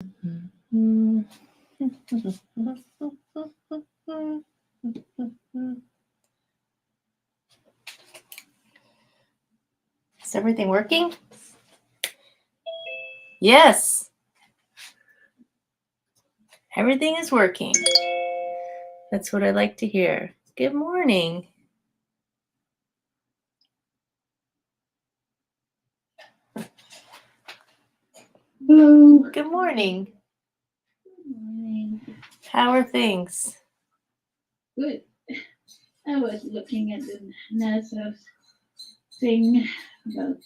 Is everything working? Yes. Everything is working. That's what I like to hear. Good morning. Hello. Good morning. Good morning. How are things? Good. I was looking at the NASA thing about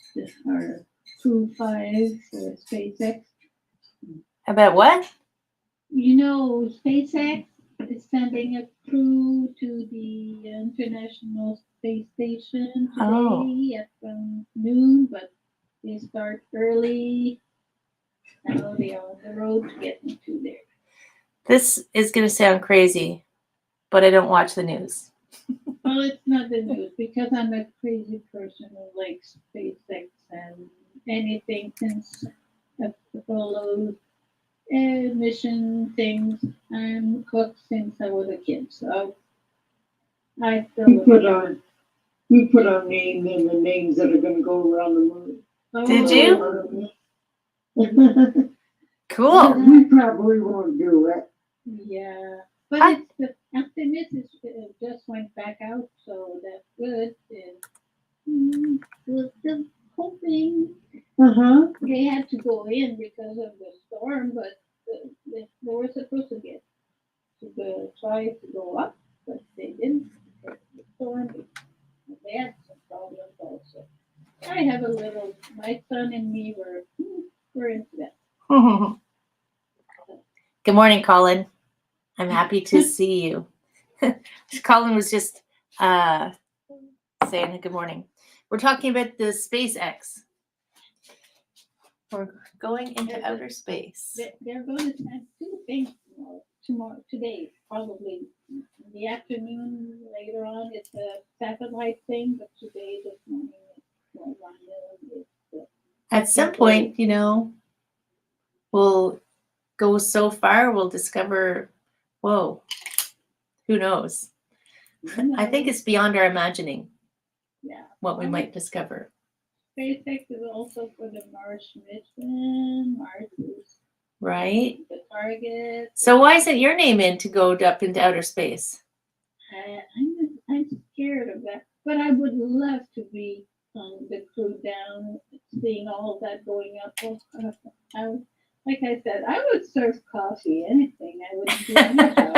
our Crew 5 for SpaceX. About what? You know, SpaceX is sending a crew to the International Space Station today at noon, but they start early. Now they are on the road to get to there. This is going to sound crazy, but I don't watch the news. Well, it's not the news because I'm a crazy person who likes SpaceX and anything since Apollo mission things. I'm hooked since I was a kid, so I still. We put our name in the names that are going to go around the moon. Did you? Cool. We probably won't do it. Yeah, but it's the Optimus just went back out, so that's good. And we're still hoping. They had to go in because of the storm, but they were supposed to get to try to go up, but they didn't because of the storm. They had some problems also. I have a little. My son and me were into that. Good morning, Colin. I'm happy to see you. Colin was just saying good morning. We're talking about the SpaceX. We're going into outer space. They're going to have two things today, probably in the afternoon. Later on, it's a satellite thing, but today, this morning, At some point, we'll go so far, we'll discover, whoa, who knows? I think it's beyond our imagining. Yeah. What we might discover. SpaceX is also for the Mars mission. Mars is right. The target. So why isn't your name in to go up into outer space? I'm scared of that, but I would love to be on the crew down, seeing all of that going up. Like I said, I would serve coffee, anything. I wouldn't do any job.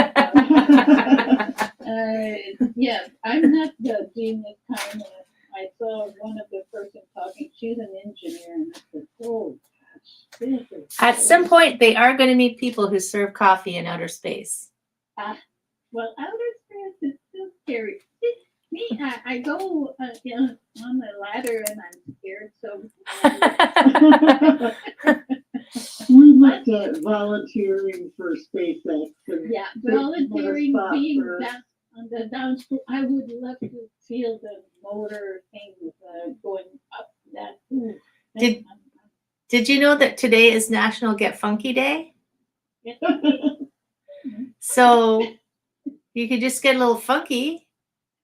Yeah, I'm not the genius kind of. I saw one of the person talking. She's an engineer, and I said, "Oh gosh." At some point, they are going to need people who serve coffee in outer space. Well, outer space is still scary. Me, I go on the ladder and I'm scared. So we looked at volunteering for SpaceX. Yeah, volunteering, being down on the downstream. I would love to feel the motor things going up. That. Did you know that today is National Get Funky Day? So you could just get a little funky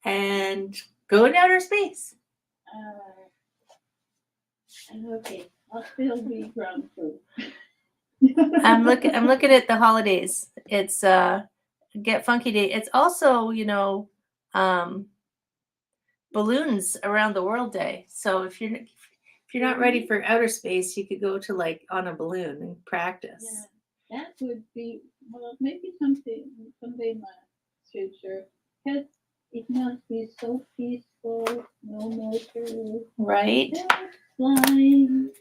and go into outer space. Okay, I'll still be ground crew. I'm looking at the holidays. It's Get Funky Day. It's also, Balloons Around the World Day. So if you're not ready for outer space, you could go to on a balloon and practice. Yeah, that would be maybe someday in my future, because it must be so peaceful, no motor, right? Flying.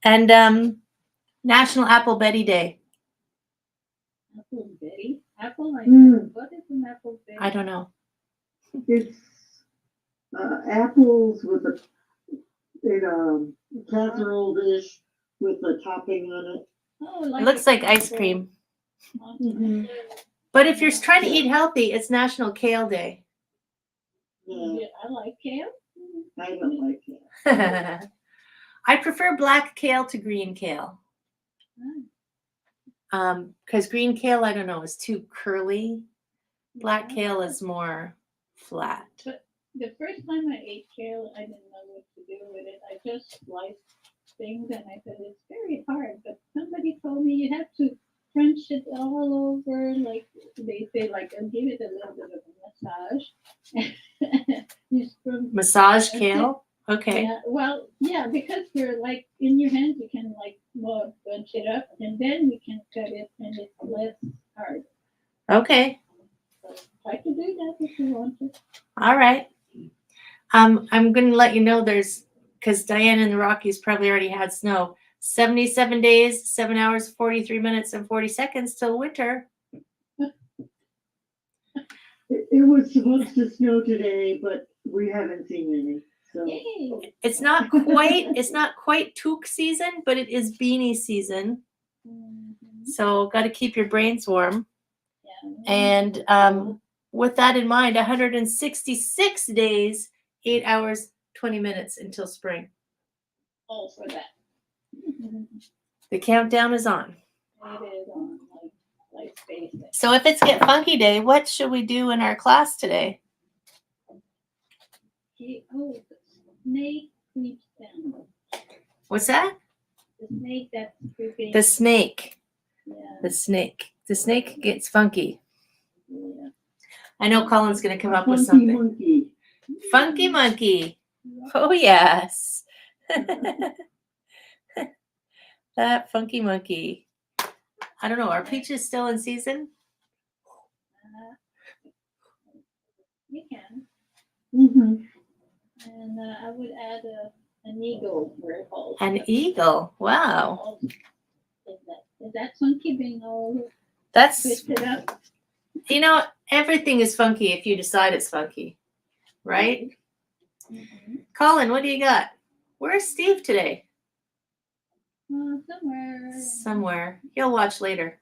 And National Apple Betty Day. Apple Betty? Apple? What is an apple Betty? I don't know. It's apples with a casserole dish with a topping on it. Oh, it looks like ice cream. Mm-hmm. But if you're trying to eat healthy, it's National Kale Day. Yeah, I like kale. I don't like kale. I prefer black kale to green kale. Because green kale, I don't know, is too curly. Black Yeah. kale is more flat. The first time I ate kale, I didn't know what to do with it. I just sliced things and I said it's very hard. But somebody told me you have to crunch it all over, like they say, like and give it a little bit of a massage. You scrub- Massage kale? Okay. Yeah, well, yeah, because they're like in your hands, you can like bunch it up, and then you can cut it, and it's less hard. Okay. So try to do that if you want to. All right. I'm going to let you know because Diane in the Rockies probably already had snow. 77 days, 7 hours, 43 minutes, and 40 seconds till winter. It was supposed to snow today, but we haven't seen any. So Yay! It's not quite toque season, but it is beanie season. Mhm. So got to keep your brains warm. Yeah. And with that in mind, 166 days, 8 hours, 20 minutes until spring. All for that. The countdown is on. It is on like space. So if it's Get Funky Day, what should we do in our class today? Okay. Oh, the snake creeps down. What's that? The snake that's creeping. The snake. Yeah. The snake. The snake gets funky. Yeah. I know Colin's going to come up with funky something. monkey. Funky monkey. Oh, yes. That funky monkey. I don't know. Are peaches still in season? You can. Mm-hmm. And I would add an eagle where it falls. An eagle. Wow. Is that funky being all That's, twisted up? everything is funky if you decide it's funky. Right? Mm-hmm. Colin, what do you got? Where's Steve today? Somewhere. Somewhere. He'll watch later.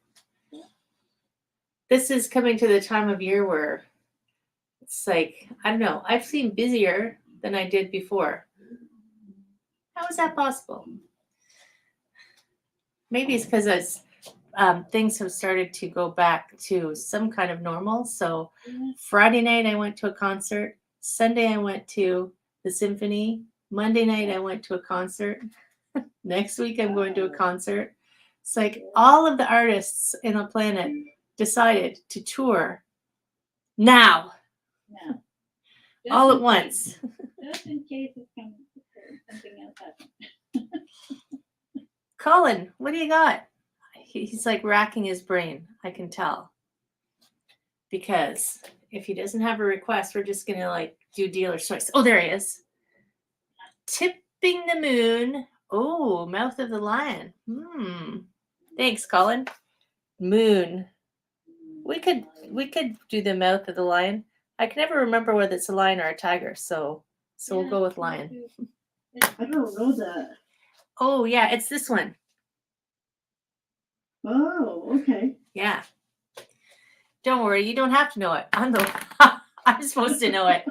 This is coming to the time of year where it's like, I don't know, I've seen busier than I did before. How is that possible? Maybe it's because things have started to go back to some kind of normal. So Yeah. Friday night I went to a concert. Sunday I went to the symphony. Monday night I went to a concert. Next week I'm going to a concert. It's like all of the artists in the planet decided to tour now, No. all Just at in once. case- Just in case it's coming, something else happens. Colin, what do you got? He's like racking his brain. I can tell. Because if he doesn't have a request, we're just going to like do dealer's choice. Oh, there he is. Tipping the moon. Oh, mouth of the lion. Thanks, Colin. Moon. We could do the mouth of the lion. I can never remember whether it's a lion or a tiger, so we'll go with lion. I don't know that. Oh yeah, it's this one. Oh, okay. Yeah. Don't worry, you don't have to know it. I'm supposed to know it.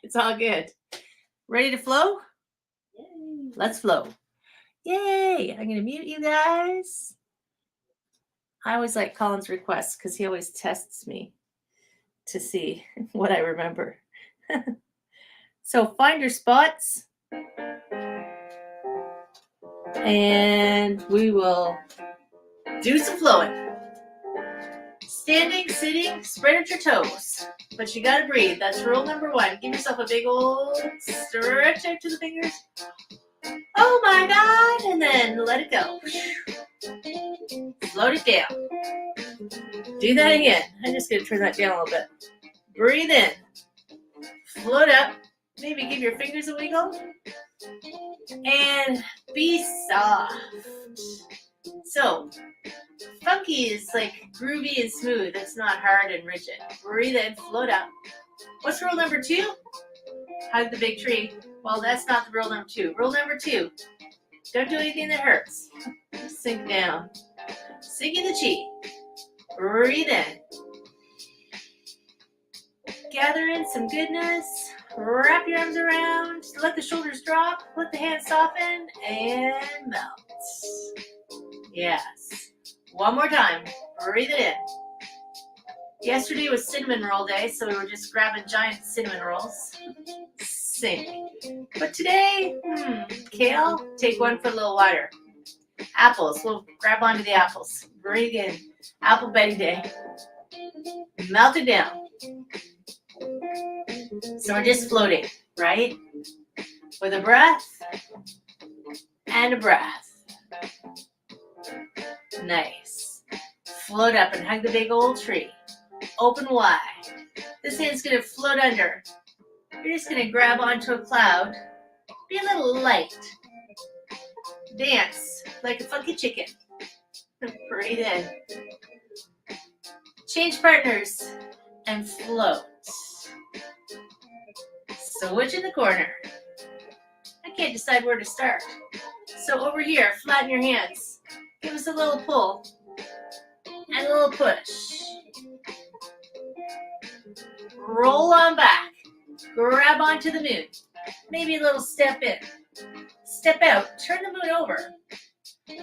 It's all good. Ready to flow? Yay. Let's flow. Yay! I'm gonna mute you guys. I always like Colin's requests because he always tests me to see what I remember. So find your spots. And we will do some flowing. Standing, sitting, spread out your toes. But you gotta breathe. That's rule number 1. Give yourself a big old stretch out to the fingers. Oh my God! And then let it go. Float it down. Do that again. I'm just gonna turn that down a little bit. Breathe in. Float up. Maybe give your fingers a wiggle. And be soft. So, funky is like groovy and smooth. It's not hard and rigid. Breathe in, float up. What's rule number 2? Hug the big tree. Well, that's not the rule number 2. Rule number 2, don't do anything that hurts. Sink down. Sink in the chi. Breathe in. Gather in some goodness. Wrap your arms around. Let the shoulders drop. Let the hands soften and melt. Yes. One more time. Breathe it in. Yesterday was cinnamon roll day, so we were just grabbing giant cinnamon rolls. Sink. But today, kale, take one foot a little wider. Apples, we'll grab onto the apples. Breathe in. Apple Betty day. Melt it down. So we're just floating, right? With a breath and a breath. Nice. Float up and hug the big old tree. Open wide. This hand's gonna float under. You're just gonna grab onto a cloud. Be a little light. Dance like a funky chicken. Breathe in. Change partners and float. Switch in the corner. I can't decide where to start. So over here, flatten your hands. Give us a little pull and a little push. Roll on back. Grab onto the moon. Maybe a little step in. Step out. Turn the moon over.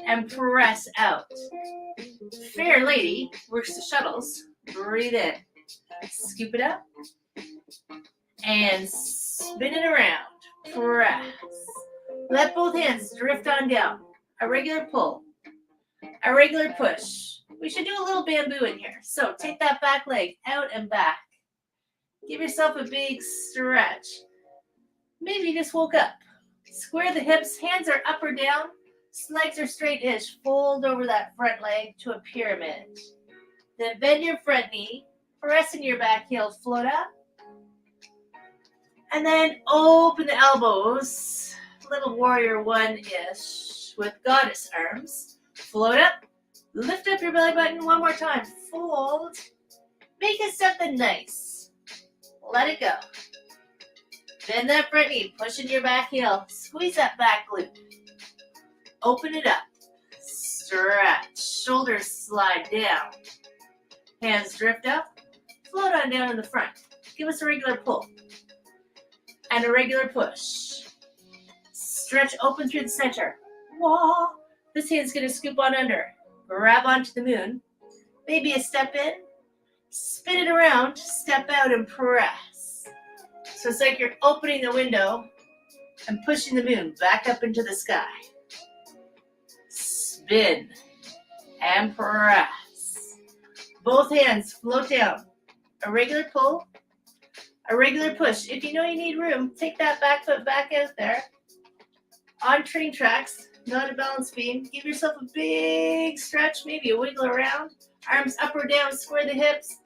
And press out. Fair lady works the shuttles. Breathe in. Scoop it up. And spin it around. Press. Let both hands drift on down. A regular pull. A regular push. We should do a little bamboo in here. So take that back leg out and back. Give yourself a big stretch. Maybe you just woke up. Square the hips. Hands are up or down. Legs are straight-ish. Fold over that front leg to a pyramid. Then bend your front knee. Pressing your back heel. Float up. And then open the elbows. Little warrior one-ish with goddess arms. Float up. Lift up your belly button one more time. Fold. Make it something nice. Let it go. Bend that front knee. Push in your back heel. Squeeze that back glute. Open it up. Stretch. Shoulders slide down. Hands drift up. Float on down in the front. Give us a regular pull. And a regular push. Stretch open through the center. Whoa. This hand's going to scoop on under. Grab onto the moon. Maybe a step in. Spin it around. Step out and press. So it's like you're opening the window and pushing the moon back up into the sky. Spin and press. Both hands float down. A regular pull. A regular push. If you know you need room, take that back foot back out there. On train tracks, not a balance beam. Give yourself a big stretch, maybe a wiggle around. Arms up or down, square the hips.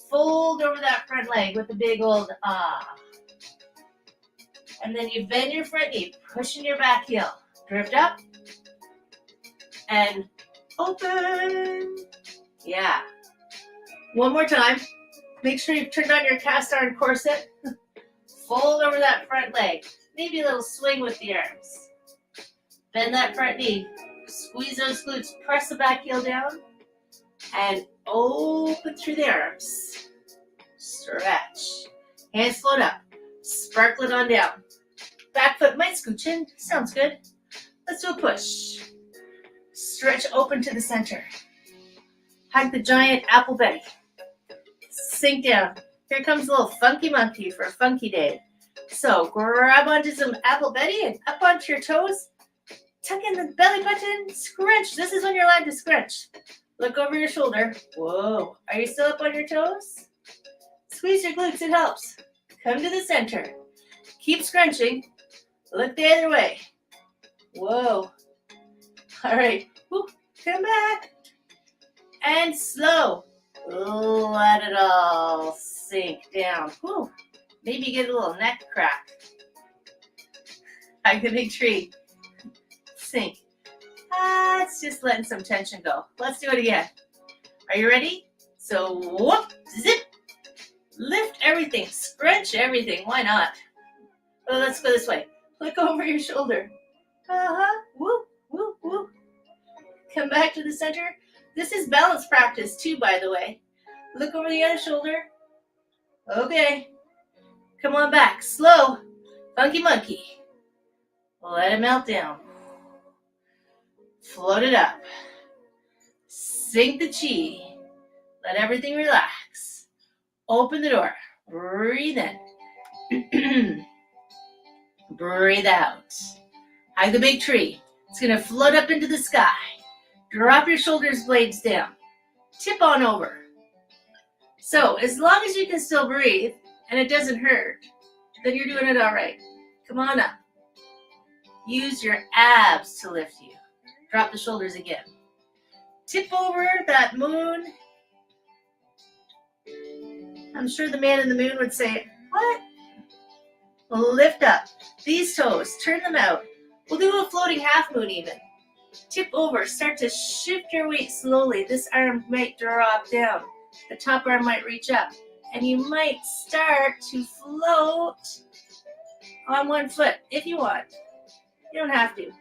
Fold over that front leg with a big old ah. And then you bend your front knee, pushing your back heel. Drift up. And open. Yeah. One more time. Make sure you've turned on your cast iron corset. Fold over that front leg. Maybe a little swing with the arms. Bend that front knee. Squeeze those glutes. Press the back heel down. And open through the arms. Stretch. Hands float up. Sparkle it on down. Back foot might scooch in. Sounds good. Let's do a push. Stretch open to the center. Hug the giant apple Betty. Sink down. Here comes a little funky monkey for a funky day. So grab onto some apple Betty and up onto your toes. Tuck in the belly button. Scrunch. This is when you're allowed to scrunch. Look over your shoulder. Whoa. Are you still up on your toes? Squeeze your glutes. It helps. Come to the center. Keep scrunching. Look the other way. Whoa. All right. Woo. Come back. And slow. Let it all sink down. Whew. Maybe get a little neck crack. Hug the big tree. Sink. It's just letting some tension go. Let's do it again. Are you ready? So whoop, zip. Lift everything. Scrunch everything. Why not? Oh, let's go this way. Look over your shoulder. Whoop, whoop, whoop. Come back to the center. This is balance practice too, by the way. Look over the other shoulder. Okay. Come on back. Slow. Funky monkey. Let it melt down. Float it up. Sink the chi. Let everything relax. Open the door. Breathe in. Breathe out. Hug the big tree. It's going to float up into the sky. Drop your shoulders blades down. Tip on over. So as long as you can still breathe and it doesn't hurt, then you're doing it all right. Come on up. Use your abs to lift you. Drop the shoulders again. Tip over that moon. I'm sure the man in the moon would say, what? Well, lift up. These toes, turn them out. We'll do a floating half moon even. Tip over, start to shift your weight slowly. This arm might drop down. The top arm might reach up. And you might start to float on one foot if you want. You don't have to.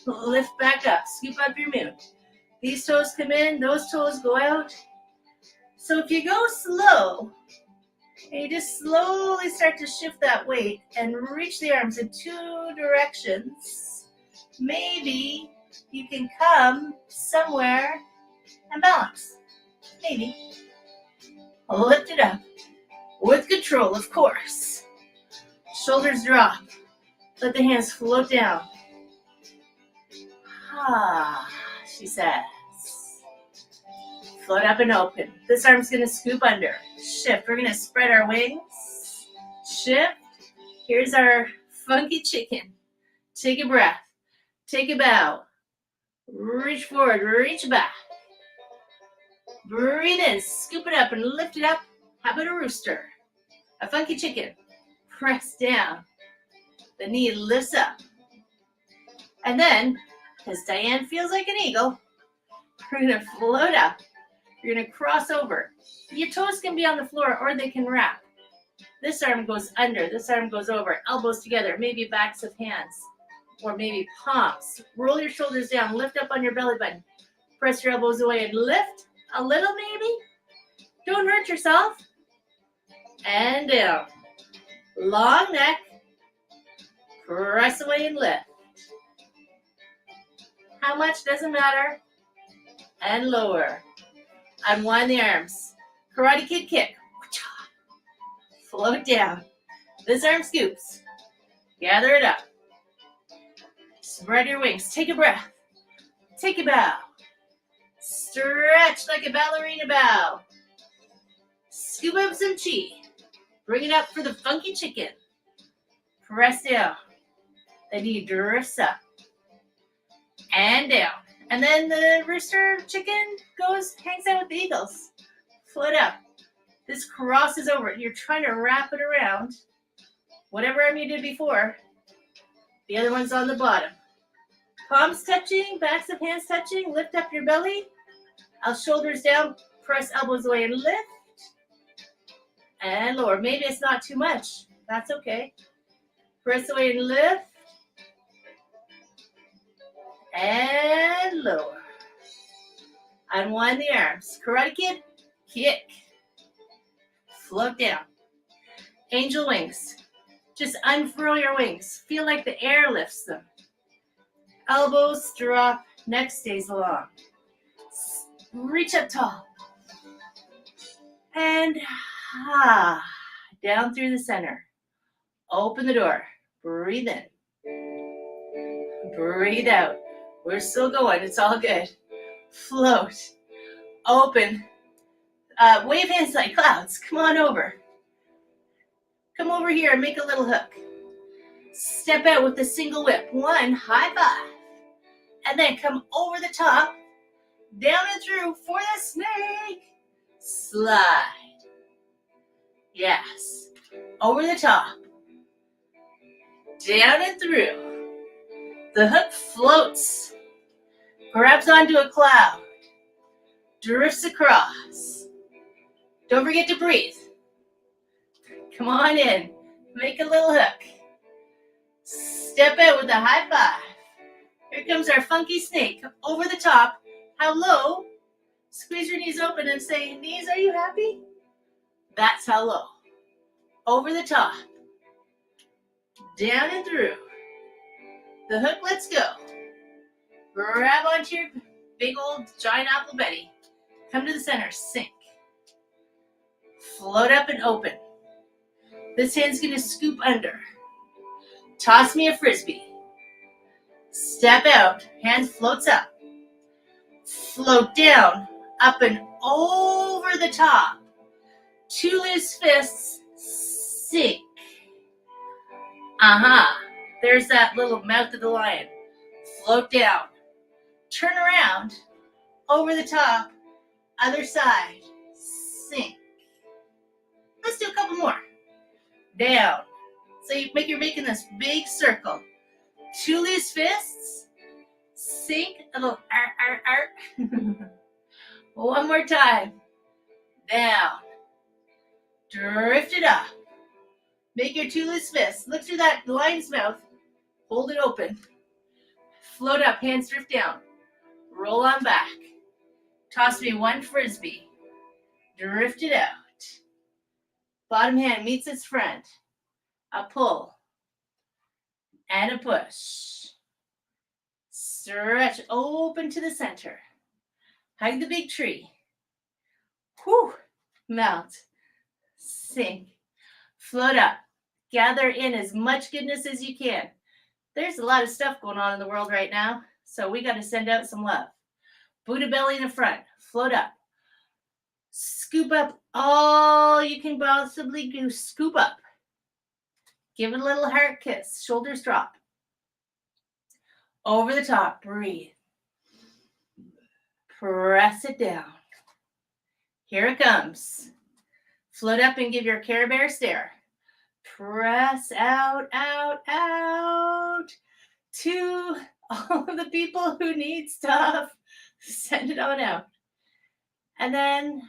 Lift back up, scoop up your moon. These toes come in, those toes go out. So if you go slow, and you just slowly start to shift that weight and reach the arms in two directions, maybe you can come somewhere and balance. Maybe. Lift it up. With control, of course. Shoulders drop. Let the hands float down. Ah, she says. Float up and open. This arm's going to scoop under. Shift. We're going to spread our wings. Shift. Here's our funky chicken. Take a breath. Take a bow. Reach forward. Reach back. Breathe in. Scoop it up and lift it up. How about a rooster? A funky chicken. Press down. The knee lifts up. And then, because Diane feels like an eagle, we're going to float up. You're going to cross over. Your toes can be on the floor or they can wrap. This arm goes under. This arm goes over. Elbows together. Maybe backs of hands. Or maybe palms. Roll your shoulders down. Lift up on your belly button. Press your elbows away and lift. A little maybe. Don't hurt yourself. And down. Long neck. Press away and lift. How much doesn't matter. And lower. Unwind the arms. Karate Kid kick. Float down. This arm scoops. Gather it up. Spread your wings. Take a breath. Take a bow. Stretch like a ballerina bow. Scoop up some chi. Bring it up for the funky chicken. Press down. The knee drifts up. And down. And then the rooster chicken hangs out with the eagles. Float up. This crosses over. You're trying to wrap it around. Whatever arm you did before. The other one's on the bottom. Palms touching, backs of hands touching. Lift up your belly. Shoulders down. Press elbows away and lift. And lower. Maybe it's not too much. That's okay. Press away and lift. And lower. Unwind the arms. Karate Kid, kick. Float down. Angel wings. Just unfurl your wings. Feel like the air lifts them. Elbows drop. Neck stays long. Reach up tall. And down through the center. Open the door. Breathe in. Breathe out. We're still going. It's all good. Float. Open. Wave hands like clouds. Come on over. Come over here and make a little hook. Step out with a single whip. One, high five. And then come over the top. Down and through for the snake. Slide. Yes. Over the top. Down and through. The hook floats. Grabs onto a cloud. Drifts across. Don't forget to breathe. Come on in. Make a little hook. Step out with a high five. Here comes our funky snake. Over the top. How low? Squeeze your knees open and say, knees, are you happy? That's how low. Over the top. Down and through. The hook lets go. Grab onto your big old giant apple Betty. Come to the center, sink. Float up and open. This hand's gonna scoop under. Toss me a frisbee. Step out, hand floats up. Float down, up and over the top. 2 loose fists, sink. There's that little mouth of the lion. Float down. Turn around, over the top, other side, sink. Let's do a couple more. Down. So you're making this big circle. 2 loose fists, sink, a little One more time. Down. Drift it up. Make your 2 loose fists. Look through that lion's mouth. Hold it open. Float up, hands drift down. Roll on back. Toss me 1 frisbee. Drift it out. Bottom hand meets its friend. A pull. And a push. Stretch open to the center. Hug the big tree. Whew. Melt. Sink. Float up. Gather in as much goodness as you can. There's a lot of stuff going on in the world right now, so we got to send out some love. Buddha belly in the front. Float up. Scoop up all you can possibly do. Scoop up. Give it a little heart kiss. Shoulders drop. Over the top. Breathe. Press it down. Here it comes. Float up and give your Care Bear stare. Press out, out, out to all of the people who need stuff. Send it on out. And then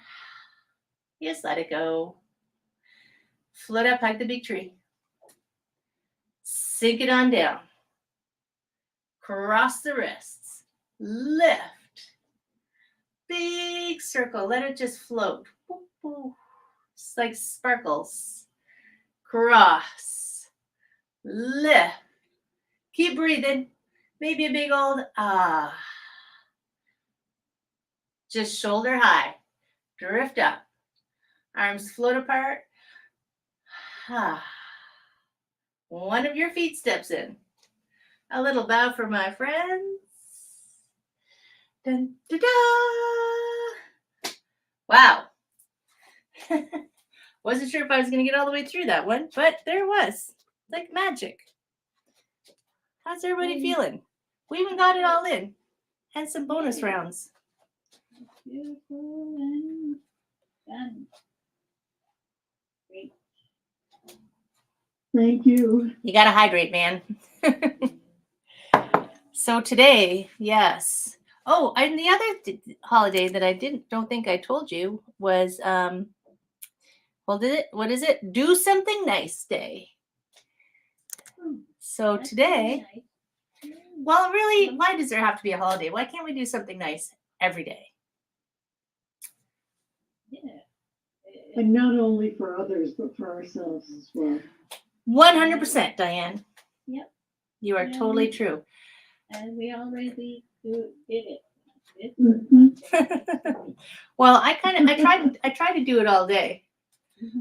just let it go. Float up, hug the big tree. Sink it on down. Cross the wrists. Lift. Big circle. Let it just float. Boop, boop. It's like sparkles. Cross. Lift. Keep breathing. Maybe a big old ah. Just shoulder high. Drift up. Arms float apart. Ah. One of your feet steps in. A little bow for my friends. Dun, da, da. Wow. Wasn't sure if I was going to get all the way through that one, but there it was. Like magic. How's everybody feeling? We even got it all in. And some bonus rounds. Beautiful and done. Great. Thank you. You got to hydrate, man. So today, yes. Oh, and the other holiday that I don't think I told you was, what is it? Do Something Nice Day. So That's today, very nice. well, really, why does there have to be a holiday? Why can't we do something nice every day? Yeah. And not only for others, but for ourselves as well. 100%, Diane. Yep. You are Yeah, totally we- true. And we already did it. Mhm. Well, I try to do it all day.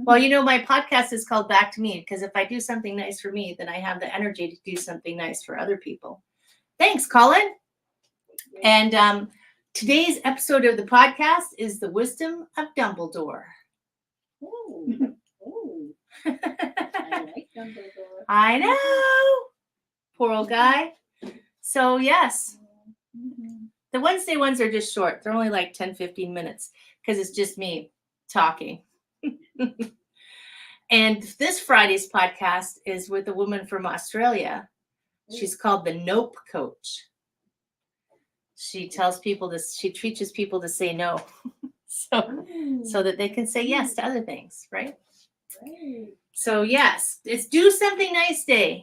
Well, you know, my podcast is called Back to Me because if I do something nice for me, then I have the energy to do something nice for other people. Thanks, Colin. And today's episode of the podcast is The Wisdom of Dumbledore. Oh, oh, I like Dumbledore. I know. Poor old guy. So, yes, Mhm. the Wednesday ones are just short. They're only like 10, 15 minutes because it's just me talking. And this Friday's podcast is with a woman from Australia. She's called the Nope Coach. She tells people this, she teaches people to say no. so that they can say yes to other things, right? Right. So yes, it's Do Something Nice Day.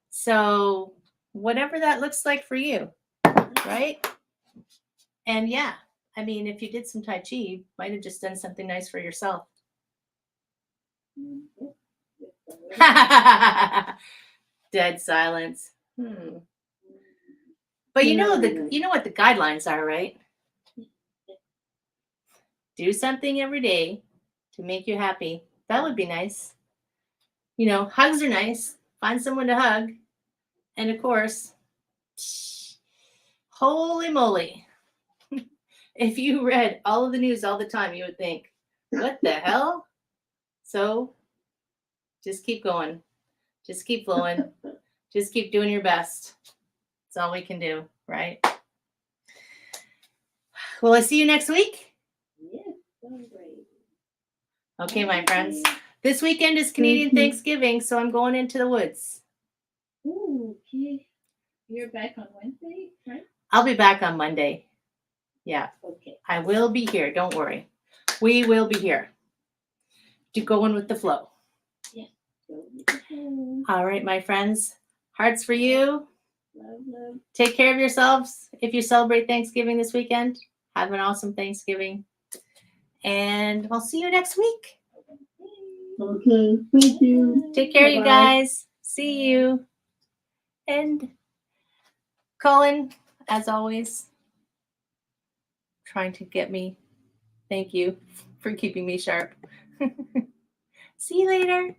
So whatever that looks like for you, right? And yeah, I mean, if you did some Tai Chi, you might have just done something nice for yourself. Dead silence. But you Yeah, know yeah. you know what the guidelines are, right? Do something every day to make you happy. That would be nice. You know, hugs are nice. Find someone to hug. And of course, holy moly. If you read all of the news all the time, you would think, what the hell? So just keep going. Just keep flowing. Just keep doing your best. That's all we can do, right? Will I see you next week? Yes, so great. Okay, my friends. This weekend is Canadian Thank you. Thanksgiving, so I'm going into the woods. Ooh, okay. You're back on Wednesday, right? I'll be back on Monday. Yeah, Okay. I will be here. Don't worry. We will be here to go in with the flow. So, love, All right, my friends. Hearts for you. love. Take care of yourselves. If you celebrate Thanksgiving this weekend, have an awesome Thanksgiving. And I'll see you next week. Okay, thank you. Take care, you Bye-bye. guys. See you. And Colin, as always, trying to get me. Thank you for keeping me sharp. See you later.